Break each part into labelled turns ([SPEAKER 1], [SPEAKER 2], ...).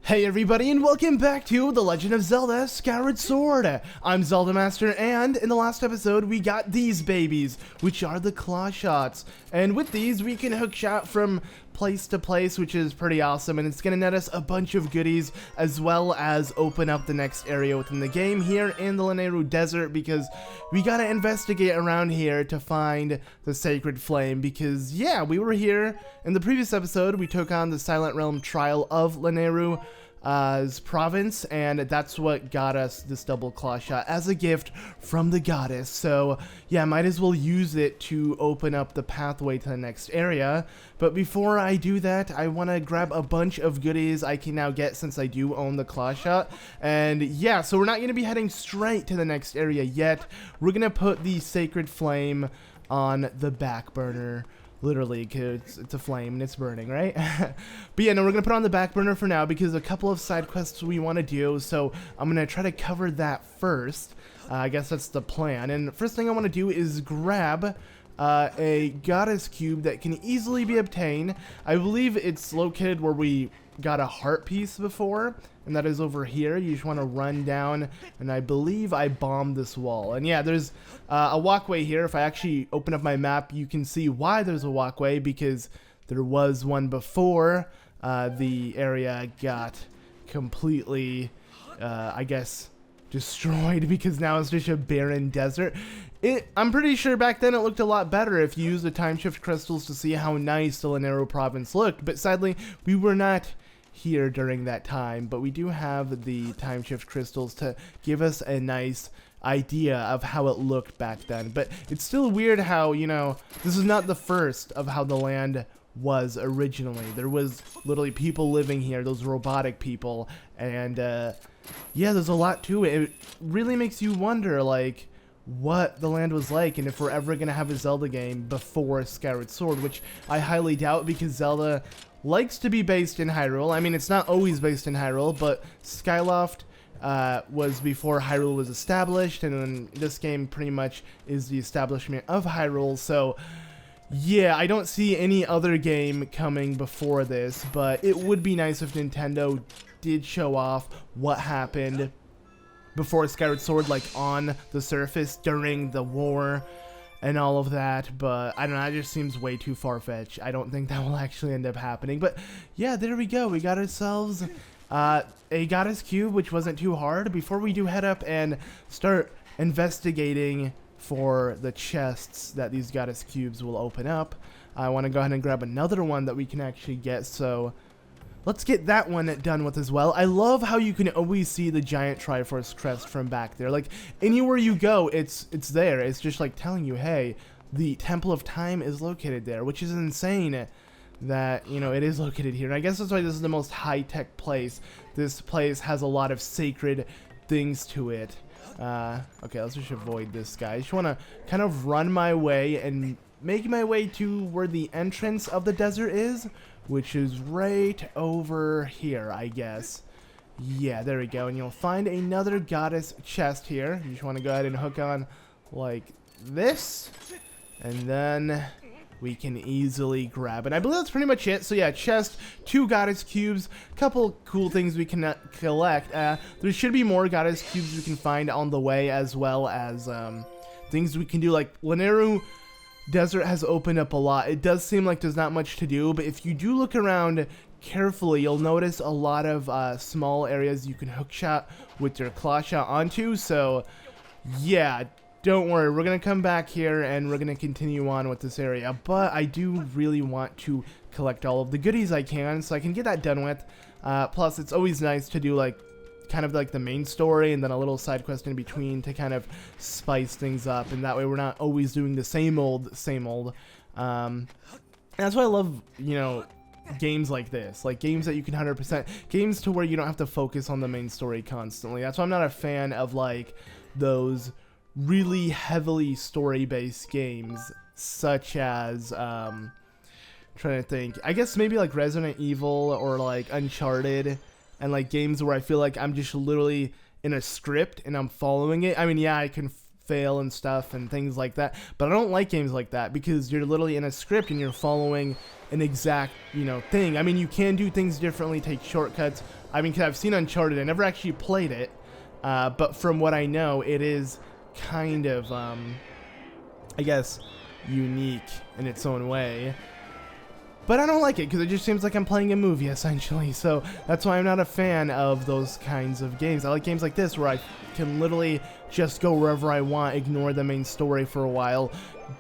[SPEAKER 1] Hey everybody, and welcome back to The Legend of Zelda Skyward Sword. I'm ZeldaMaster, and in the last episode we got these babies, which are the claw shots. And with these we can hook shot from place to place, which is pretty awesome, and it's gonna net us a bunch of goodies as well as open up the next area within the game here in the Lanayru Desert, because we gotta investigate around here to find the Sacred Flame. Because yeah, we were here in the previous episode, we took on the Silent Realm Trial of Lanayru province, and that's what got us this double claw shot as a gift from the goddess. So yeah, might as well use it to open up the pathway to the next area. But before I do that, I want to grab a bunch of goodies I can now get since I do own the claw shot. And yeah, so we're not going to be heading straight to the next area yet. We're going to put the Sacred Flame on the back burner. Literally, because it's a flame and it's burning, right? But yeah, no, we're going to put it on the back burner for now because a couple of side quests we want to do, so I'm going to try to cover that first. I guess that's the plan. And the first thing I want to do is grab a goddess cube that can easily be obtained. I believe it's located where we got a heart piece before, and that is over here. You just want to run down, and I believe I bombed this wall. And yeah, there's a walkway here. If I actually open up my map, you can see why there's a walkway, because there was one before the area got completely, I guess, destroyed, because now it's just a barren desert. I'm pretty sure back then it looked a lot better if you used the time shift crystals to see how nice the Lanayru province looked, but sadly we were not here during that time. But we do have the time shift crystals to give us a nice idea of how it looked back then. But it's still weird how, you know, this is not the first of how the land was originally. There was literally people living here, those robotic people, and yeah, there's a lot to it. It really makes you wonder, like, what the land was like, and if we're ever gonna have a Zelda game before Skyward Sword, which I highly doubt, because Zelda likes to be based in Hyrule. I mean, it's not always based in Hyrule, but Skyloft was before Hyrule was established, and then this game pretty much is the establishment of Hyrule. So yeah, I don't see any other game coming before this, but it would be nice if Nintendo did show off what happened before Skyward Sword, like on the surface during the war and all of that. But I don't know, that just seems way too far-fetched. I don't think that will actually end up happening. But yeah, there we go. We got ourselves a goddess cube, which wasn't too hard. Before we do head up and start investigating for the chests that these goddess cubes will open up, I want to go ahead and grab another one that we can actually get. So let's get that one done with as well. I love how you can always see the giant Triforce crest from back there. Like, anywhere you go, it's there. It's just like telling you, hey, the Temple of Time is located there, which is insane that, you know, it is located here. And I guess that's why this is the most high-tech place. This place has a lot of sacred things to it. Okay, let's just avoid this guy. I just want to kind of run my way and make my way to where the entrance of the desert is, which is right over here, I guess. Yeah, there we go. And you'll find another goddess chest here. You just want to go ahead and hook on like this, and then we can easily grab it. I believe that's pretty much it. So yeah, chest, 2 goddess cubes, couple cool things we can collect. There should be more goddess cubes we can find on the way, as well as things we can do. Like, Lanayru Desert has opened up a lot. It does seem like there's not much to do, but if you do look around carefully, you'll notice a lot of small areas you can hookshot with your claw shot onto. So yeah, don't worry, we're gonna come back here and we're gonna continue on with this area. But I do really want to collect all of the goodies I can, so I can get that done with. Plus, it's always nice to do like kind of like the main story and then a little side quest in between to kind of spice things up, and that way we're not always doing the same old. And that's why I love, you know, games like this, like games that you can 100%, games to where you don't have to focus on the main story constantly. That's why I'm not a fan of like those really heavily story-based games, such as trying to think, I guess maybe like Resident Evil or like Uncharted, and like games where I feel like I'm just literally in a script and I'm following it. I mean, yeah, I can fail and stuff and things like that. But I don't like games like that because you're literally in a script and you're following an exact, you know, thing. I mean, you can do things differently, take shortcuts. I mean, 'cause I've seen Uncharted. I never actually played it, but from what I know, it is kind of, I guess, unique in its own way. But I don't like it because it just seems like I'm playing a movie, essentially. So that's why I'm not a fan of those kinds of games. I like games like this where I can literally just go wherever I want, ignore the main story for a while,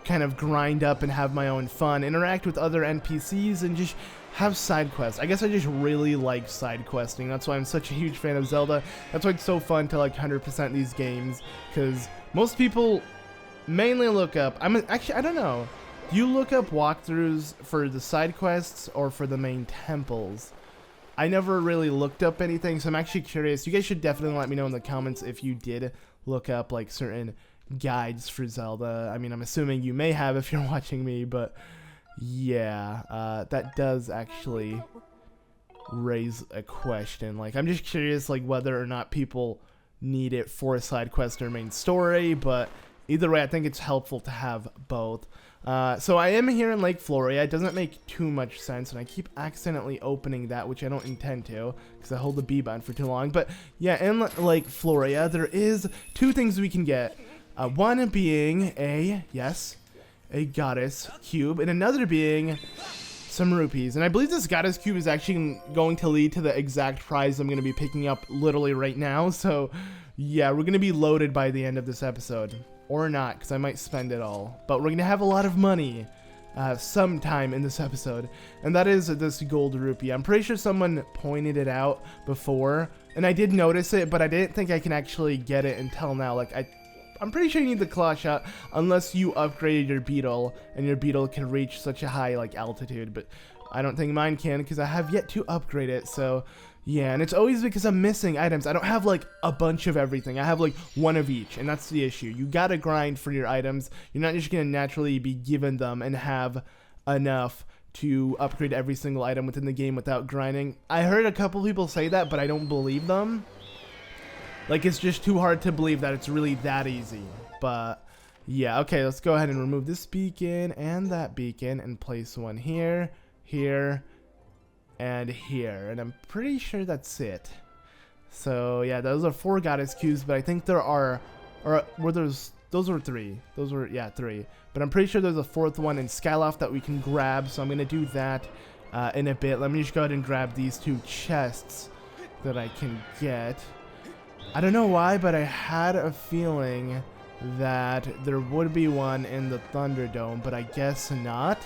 [SPEAKER 1] kind of grind up and have my own fun, interact with other NPCs, and just have side quests. I guess I just really like side questing. That's why I'm such a huge fan of Zelda. That's why it's so fun to like 100% these games, because most people mainly look up, actually, I don't know. Do you look up walkthroughs for the side quests or for the main temples? I never really looked up anything, so I'm actually curious. You guys should definitely let me know in the comments if you did look up like certain guides for Zelda. I mean, I'm assuming you may have if you're watching me, but yeah, that does actually raise a question. Like, I'm just curious, like, whether or not people need it for a side quest or main story, but either way, I think it's helpful to have both. So I am here in Lake Floria. It doesn't make too much sense, and I keep accidentally opening that, which I don't intend to, because I hold the B button for too long. But yeah, in Lake Floria, there is two things we can get. One being a goddess cube, and another being some rupees. And I believe this goddess cube is actually going to lead to the exact prize I'm going to be picking up literally right now. So yeah, we're going to be loaded by the end of this episode. Or not, because I might spend it all. But we're going to have a lot of money sometime in this episode. And that is this gold rupee. I'm pretty sure someone pointed it out before. And I did notice it, but I didn't think I can actually get it until now. Like, I'm pretty sure you need the claw shot unless you upgraded your beetle. And your beetle can reach such a high, like, altitude. But I don't think mine can, because I have yet to upgrade it. So yeah, and it's always because I'm missing items. I don't have like a bunch of everything. I have like one of each, and that's the issue. You gotta grind for your items. You're not just gonna naturally be given them and have enough to upgrade every single item within the game without grinding. I heard a couple people say that, but I don't believe them. Like, it's just too hard to believe that it's really that easy. But yeah, okay, let's go ahead and remove this beacon and that beacon and place one here, here, and here, and I'm pretty sure that's it. So yeah, those are 4 goddess cubes, but I think there are, or were those were 3. Those were, yeah, 3. But I'm pretty sure there's a 4th one in Skyloft that we can grab, so I'm gonna do that in a bit. Let me just go ahead and grab these 2 chests that I can get. I don't know why, but I had a feeling that there would be one in the Thunderdome, but I guess not.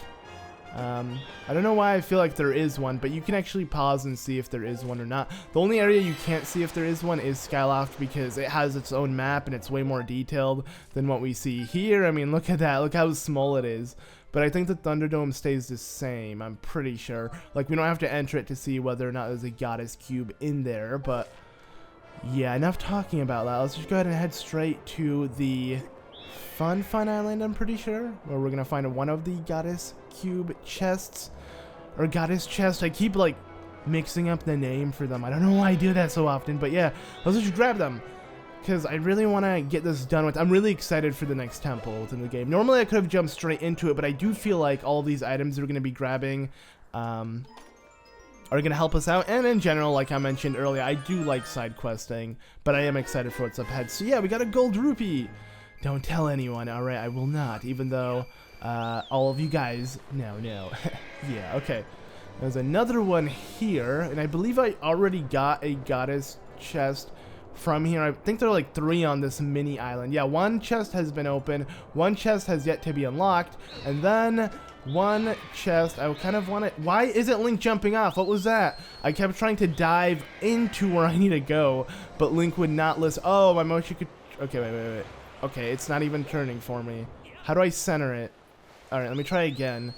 [SPEAKER 1] I don't know why I feel like there is one, but you can actually pause and see if there is one or not. The only area you can't see if there is one is Skyloft, because it has its own map and it's way more detailed than what we see here. I mean, look at that. Look how small it is. But I think the Thunderdome stays the same, I'm pretty sure. Like, we don't have to enter it to see whether or not there's a goddess cube in there, but yeah, enough talking about that. Let's just go ahead and head straight to the Fun Island, I'm pretty sure, where we're gonna find one of the goddess cube chests, or goddess chest. I keep like mixing up the name for them. I don't know why I do that so often, but yeah, let's just grab them, because I really want to get this done with. I'm really excited for the next temple within the game. Normally I could have jumped straight into it, but I do feel like all these items we're gonna be grabbing are gonna help us out, and in general, like I mentioned earlier, I do like side questing, but I am excited for what's up ahead. So yeah, we got a gold rupee. Don't tell anyone. All right, I will not, even though all of you guys know. Yeah, okay. There's another one here, and I believe I already got a goddess chest from here. I think there are like 3 on this mini island. Yeah, 1 chest has been opened, 1 chest has yet to be unlocked, and then 1 chest. I kind of want it. Why isn't Link jumping off? What was that? I kept trying to dive into where I need to go, but Link would not listen. Oh, my motion could. Okay, wait. Okay, it's not even turning for me. How do I center it? Alright, let me try again.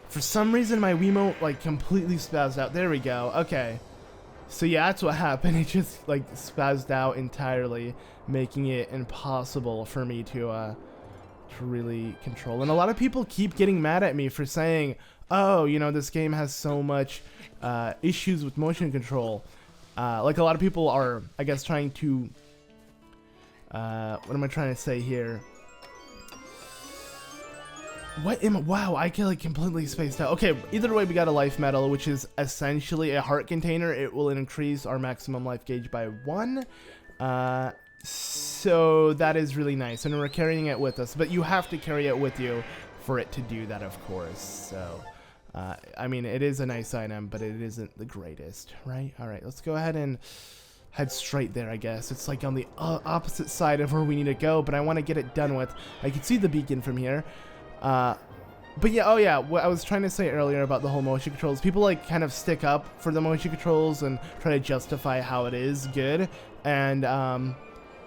[SPEAKER 1] For some reason, my Wiimote, like, completely spazzed out. There we go. Okay. So, yeah, that's what happened. It just, like, spazzed out entirely, making it impossible for me to really control. And a lot of people keep getting mad at me for saying, oh, you know, this game has so much issues with motion control. Like, a lot of people are, I guess, trying to What am I trying to say here? Wow, I like completely spaced out. Okay, either way, we got a life medal, which is essentially a heart container. It will increase our maximum life gauge by 1. So that is really nice, and we're carrying it with us. But you have to carry it with you for it to do that, of course. So, I mean, it is a nice item, but it isn't the greatest, right? All right, let's go ahead and head straight there, I guess. It's like on the opposite side of where we need to go, but I want to get it done with. I can see the beacon from here. But yeah, oh yeah, what I was trying to say earlier about the whole motion controls, people like kind of stick up for the motion controls and try to justify how it is good, and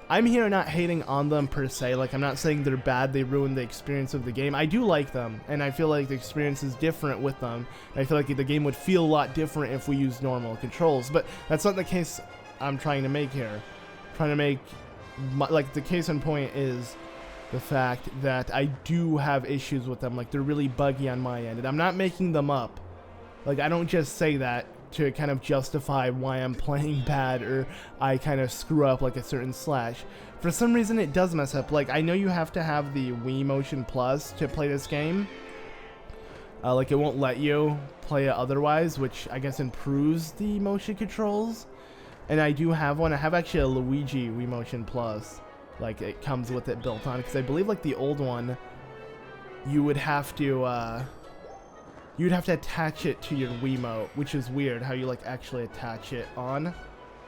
[SPEAKER 1] I'm here not hating on them per se. Like, I'm not saying they're bad, they ruin the experience of the game. I do like them, and I feel like the experience is different with them. I feel like the game would feel a lot different if we used normal controls, but that's not the case I'm trying to make here. I'm trying to make, like, the case in point is the fact that I do have issues with them. Like, they're really buggy on my end, and I'm not making them up. Like, I don't just say that to kind of justify why I'm playing bad or I kind of screw up like a certain slash. For some reason, it does mess up. Like, I know you have to have the Wii Motion Plus to play this game. Like, it won't let you play it otherwise, which I guess improves the motion controls. And I do have one. I have actually a Luigi Wii Motion Plus. Like, it comes with it built on, because I believe like the old one, you would have to attach it to your Wiimote, which is weird how you like actually attach it on.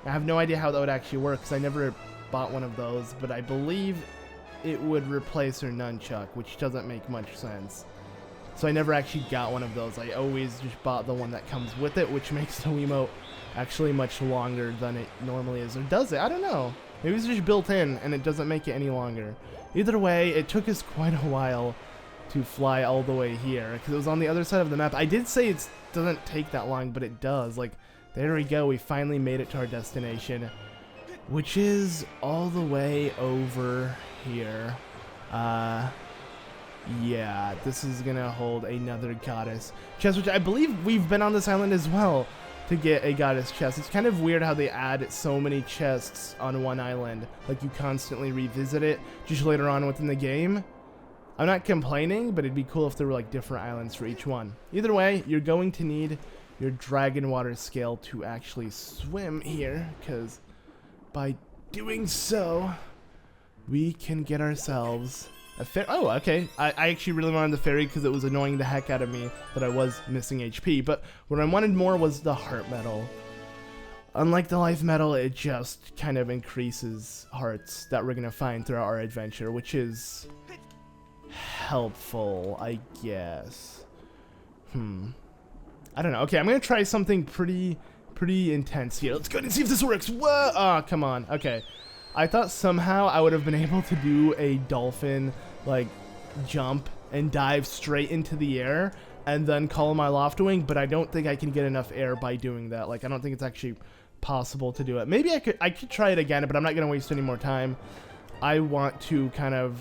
[SPEAKER 1] I have no idea how that would actually work, because I never bought one of those, but I believe it would replace your nunchuck, which doesn't make much sense. So I never actually got one of those. I always just bought the one that comes with it, which makes the Wiimote actually much longer than it normally is. Or does it? I don't know. Maybe it's just built in and it doesn't make it any longer. Either way, it took us quite a while to fly all the way here, because it was on the other side of the map. I did say it doesn't take that long, but it does. Like, there we go. We finally made it to our destination, which is all the way over here. Yeah, this is gonna hold another goddess chest, which I believe we've been on this island as well to get a goddess chest. It's kind of weird how they add so many chests on one island. Like, you constantly revisit it just later on within the game. I'm not complaining, but it'd be cool if there were like different islands for each one. Either way, you're going to need your dragon water scale to actually swim here, because by doing so, we can get ourselves a ferry. Oh, okay. I actually really wanted the ferry because it was annoying the heck out of me that I was missing HP. But what I wanted more was the heart medal. Unlike the life medal, it just kind of increases hearts that we're going to find throughout our adventure, which is helpful, I guess. I don't know. Okay, I'm going to try something pretty intense here. Let's go ahead and see if this works. Whoa! Oh, come on. Okay. I thought somehow I would have been able to do a dolphin, like, jump and dive straight into the air and then call my loft wing, but I don't think I can get enough air by doing that. Like, I don't think it's actually possible to do it. Maybe I could try it again, but I'm not going to waste any more time. I want to kind of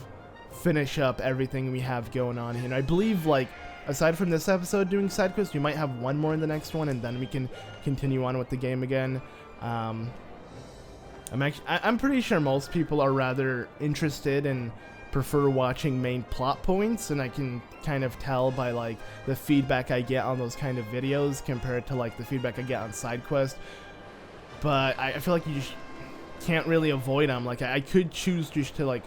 [SPEAKER 1] finish up everything we have going on here. And I believe, like, aside from this episode doing side quests, we might have one more in the next one, and then we can continue on with the game again. I'm pretty sure most people are rather interested and prefer watching main plot points, and I can kind of tell by like the feedback I get on those kind of videos compared to like the feedback I get on side quest. But I feel like you just can't really avoid them. Like, I could choose just to like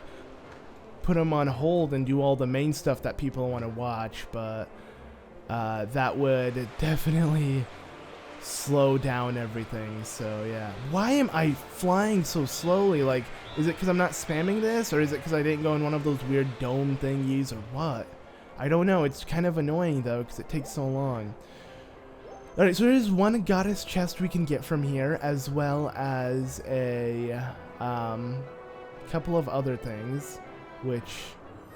[SPEAKER 1] put them on hold and do all the main stuff that people want to watch, but that would definitely slow down everything. So yeah, why am I flying so slowly? Like, is it because I'm not spamming this, or is it because I didn't go in one of those weird dome thingies, or what? I don't know. It's kind of annoying though, because it takes so long. Alright, so there's one goddess chest we can get from here, as well as a couple of other things, which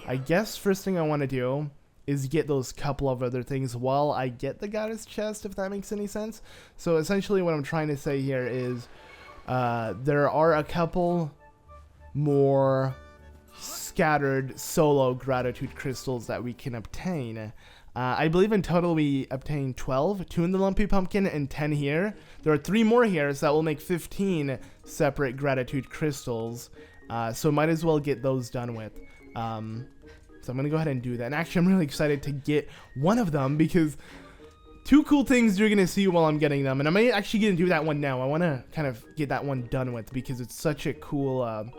[SPEAKER 1] I guess first thing I want to do is get those couple of other things while I get the goddess chest, if that makes any sense. So essentially what I'm trying to say here is there are a couple more scattered solo gratitude crystals that we can obtain. I believe in total we obtained 12, 2 in the Lumpy Pumpkin and 10 here. There are 3 more here, so that will make 15 separate gratitude crystals. So might as well get those done with. So I'm gonna go ahead and do that. And actually, I'm really excited to get one of them because two cool things you're gonna see while I'm getting them, and I'm actually gonna do that one now. I want to kind of get that one done with because it's such a cool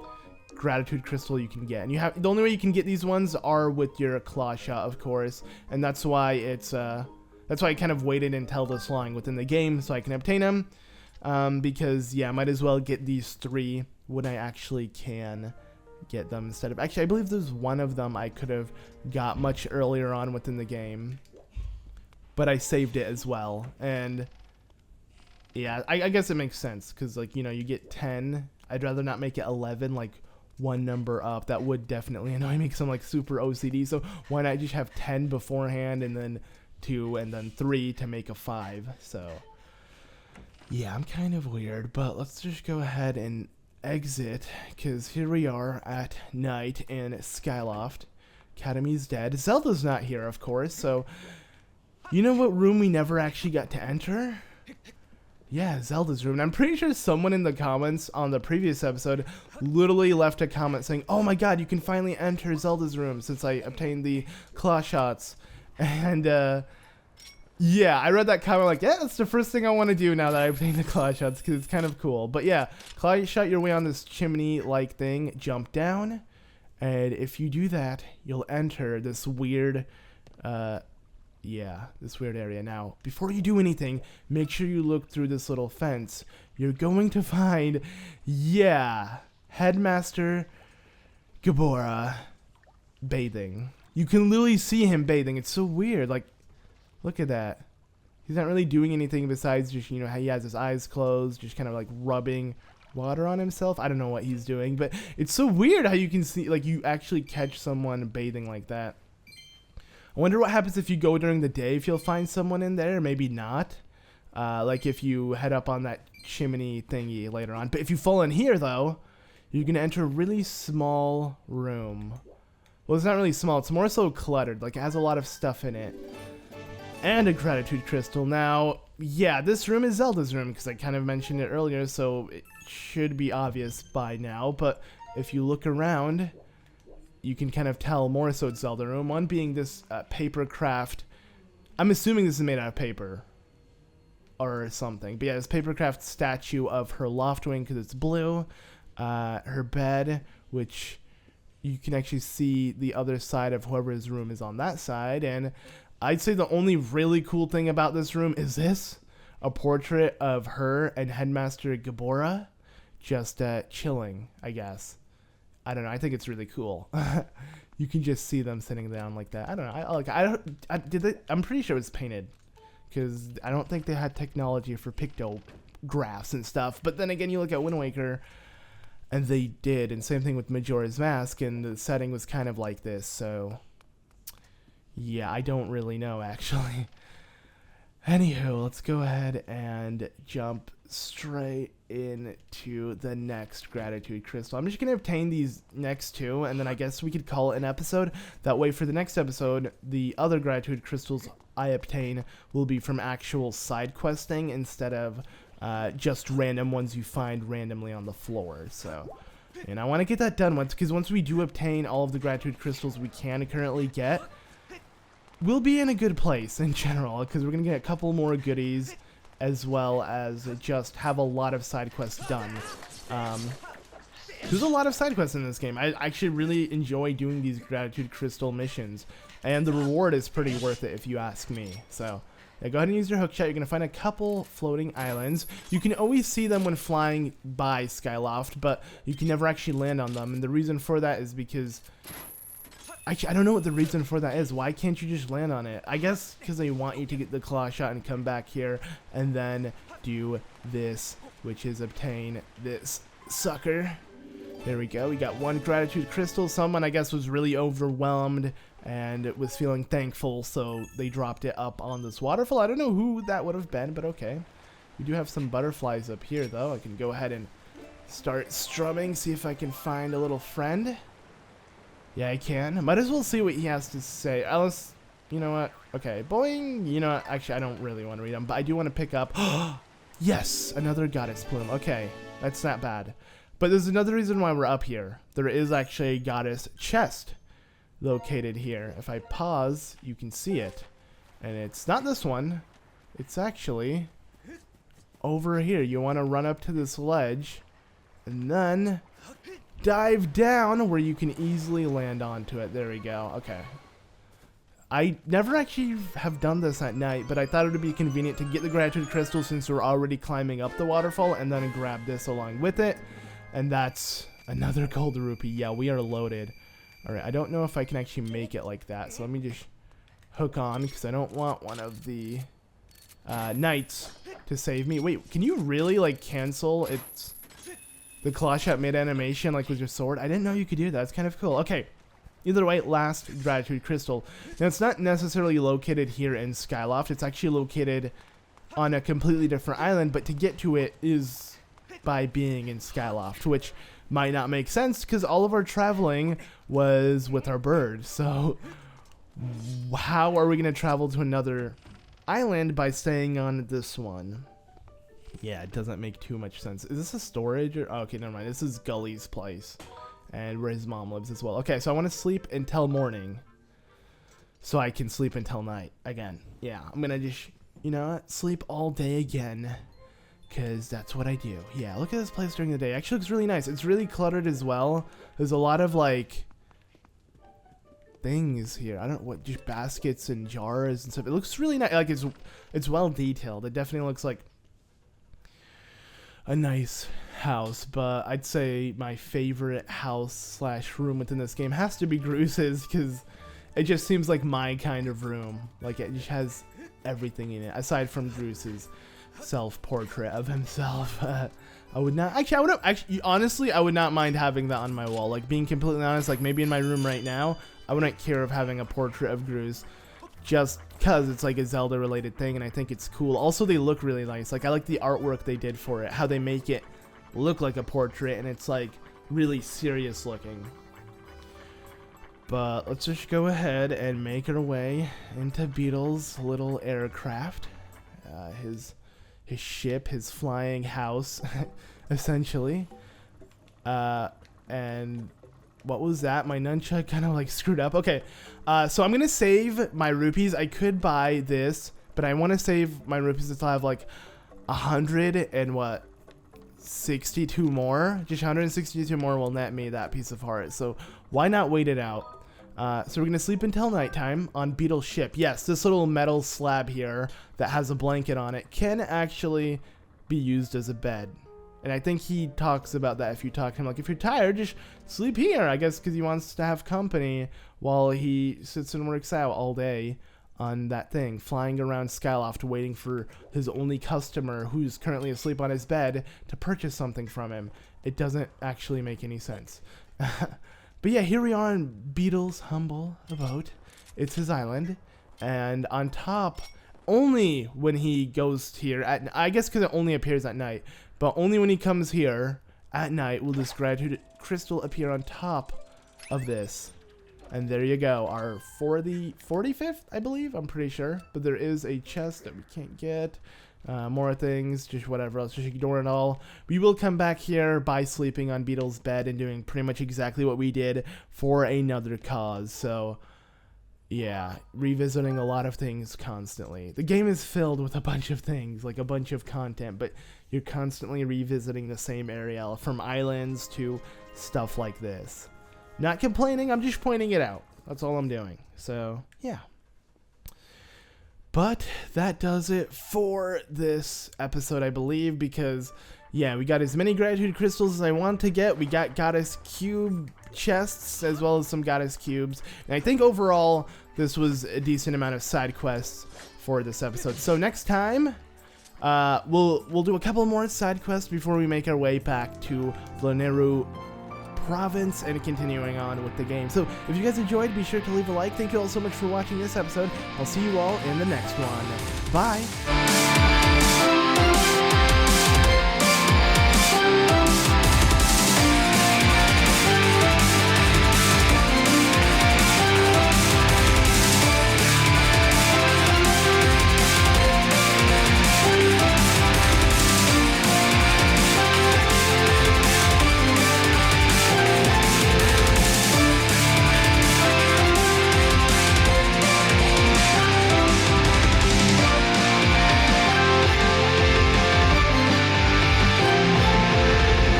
[SPEAKER 1] gratitude crystal you can get. And you have the only way you can get these ones are with your claw shot, of course, and that's why it's that's why I kind of waited until this long within the game so I can obtain them. Because yeah, I might as well get these 3 when I actually can get them instead of, actually I believe there's one of them I could have got much earlier on within the game, but I saved it as well. And yeah, I guess it makes sense because, like, you know, you get 10. I'd rather not make it 11, like one number up. That would definitely annoy me because I'm like super OCD. So why not just have 10 beforehand and then 2 and then 3 to make a 5. So yeah, I'm kind of weird, but let's just go ahead and exit because here we are at night in Skyloft. Academy's dead. Zelda's not here, of course, so you know what room we never actually got to enter? Yeah, Zelda's room. And I'm pretty sure someone in the comments on the previous episode literally left a comment saying, oh my god, you can finally enter Zelda's room since I obtained the claw shots. And yeah, I read that comment like, yeah, that's the first thing I want to do now that I obtained the claw shots because it's kind of cool. But yeah, claw shot your way on this chimney-like thing, jump down, and if you do that, you'll enter this weird, this weird area. Now, before you do anything, make sure you look through this little fence. You're going to find, yeah, Headmaster Gabora bathing. You can literally see him bathing. It's so weird. Like, look at that. He's not really doing anything besides just, you know, how he has his eyes closed, just kind of like rubbing water on himself. I don't know what he's doing, but it's so weird how you can see, like, you actually catch someone bathing like that. I wonder what happens if you go during the day, if you'll find someone in there, maybe not. Like if you head up on that chimney thingy later on. But if you fall in here, though, you're going to enter a really small room. Well, it's not really small. It's more so cluttered. Like, it has a lot of stuff in it. And a gratitude crystal. Now, yeah, this room is Zelda's room because I kind of mentioned it earlier, so it should be obvious by now. But if you look around, you can kind of tell more so it's Zelda room. One being this paper craft. I'm assuming this is made out of paper or something. But yeah, this paper craft statue of her Loftwing because it's blue. Her bed, which you can actually see the other side of whoever's room is on that side. And I'd say the only really cool thing about this room is this. A portrait of her and Headmaster Gabora just chilling, I guess. I don't know. I think it's really cool. You can just see them sitting down like that. I don't know. I'm pretty sure it was painted because I don't think they had technology for pictographs and stuff. But then again, you look at Wind Waker, and they did. And same thing with Majora's Mask, and the setting was kind of like this. So yeah, I don't really know actually. Anywho, let's go ahead and jump straight into the next gratitude crystal. I'm just going to obtain these next 2, and then I guess we could call it an episode. That way for the next episode, the other gratitude crystals I obtain will be from actual side questing instead of just random ones you find randomly on the floor. So, and I want to get that done once, because once we do obtain all of the gratitude crystals we can currently get, we'll be in a good place in general, because we're going to get a couple more goodies, as well as just have a lot of side quests done. There's a lot of side quests in this game. I actually really enjoy doing these gratitude crystal missions, and the reward is pretty worth it if you ask me. So yeah, go ahead and use your hook shot. You're going to find a couple floating islands. You can always see them when flying by Skyloft, but you can never actually land on them, and the reason for that is because actually, I don't know what the reason for that is. Why can't you just land on it? I guess because they want you to get the claw shot and come back here and then do this, which is obtain this sucker. There we go. We got 1 gratitude crystal. Someone, I guess, was really overwhelmed and was feeling thankful, so they dropped it up on this waterfall. I don't know who that would have been, but okay. We do have some butterflies up here, though. I can go ahead and start strumming, see if I can find a little friend. Yeah, I can. Might as well see what he has to say. Alice, you know what? Okay, boing. You know what? Actually, I don't really want to read them, but I do want to pick up. Yes, another goddess plume. Okay, that's not bad. But there's another reason why we're up here. There is actually a goddess chest located here. If I pause, you can see it. And it's not this one. It's actually over here. You want to run up to this ledge and then dive down where you can easily land onto it. There we go. Okay. I never actually have done this at night, but I thought it would be convenient to get the gratitude crystal since we're already climbing up the waterfall, and then grab this along with it. And that's another gold rupee. Yeah, we are loaded. Alright, I don't know if I can actually make it like that, so let me just hook on, because I don't want one of the knights to save me. Wait, can you really, like, cancel the claw shot mid-animation, like, with your sword? I didn't know you could do that. It's kind of cool. Okay. Either way, last gratitude crystal. Now, it's not necessarily located here in Skyloft. It's actually located on a completely different island, but to get to it is by being in Skyloft, which might not make sense because all of our traveling was with our bird. So how are we going to travel to another island by staying on this one? Yeah, it doesn't make too much sense. Is this a storage? Or, oh, okay, never mind. This is Gully's place. And where his mom lives as well. Okay, so I want to sleep until morning. So I can sleep until night again. Yeah, I'm going to just, you know, sleep all day again. Because that's what I do. Yeah, look at this place during the day. Actually looks really nice. It's really cluttered as well. There's a lot of, like, things here. I don't know what, just baskets and jars and stuff. It looks really nice. Like, it's well detailed. It definitely looks like a nice house, but I'd say my favorite house slash room within this game has to be Gruce's, because it just seems like my kind of room. Like, it just has everything in it, aside from Gruce's self-portrait of himself. I would not, honestly, I would not mind having that on my wall. Like, being completely honest, like, maybe in my room right now, I wouldn't care of having a portrait of Gruce, just because it's like a Zelda related thing, and I think it's cool. Also, they look really nice. Like, I like the artwork they did for it, how they make it look like a portrait, and it's like really serious looking. But let's just go ahead and make our way into Beetle's little aircraft, his ship, his flying house, essentially. And what was that? My nunchuck kind of like screwed up. Okay, so I'm gonna save my rupees. I could buy this, but I want to save my rupees until I have like 162 more. Just 162 more will net me that piece of heart. So why not wait it out? So we're gonna sleep until nighttime on Beetle's ship. Yes, this little metal slab here that has a blanket on it can actually be used as a bed. And I think he talks about that if you talk to him. Like, if you're tired, just sleep here, I guess, because he wants to have company while he sits and works out all day on that thing, flying around Skyloft waiting for his only customer who's currently asleep on his bed to purchase something from him. It doesn't actually make any sense. But yeah, here we are in Beetle's humble abode. It's his island. And on top, only when he goes here, I guess because it only appears at night, but only when he comes here at night will this gratitude crystal appear on top of this. And there you go, our 45th, I believe, I'm pretty sure. But there is a chest that we can't get. More things, just whatever else, just ignore it all. We will come back here by sleeping on Beetle's bed and doing pretty much exactly what we did for another cause. So yeah, revisiting a lot of things constantly. The game is filled with a bunch of things, like a bunch of content, but you're constantly revisiting the same area, from islands to stuff like this. Not complaining, I'm just pointing it out. That's all I'm doing. So yeah. But that does it for this episode, I believe, because yeah, we got as many gratitude crystals as I want to get. We got goddess cube chests as well as some goddess cubes, and I think overall this was a decent amount of side quests for this episode. So next time we'll do a couple more side quests before we make our way back to Vloneru province and continuing on with the game. So if you guys enjoyed, be sure to leave a like. Thank you all so much for watching this episode. I'll see you all in the next one. Bye.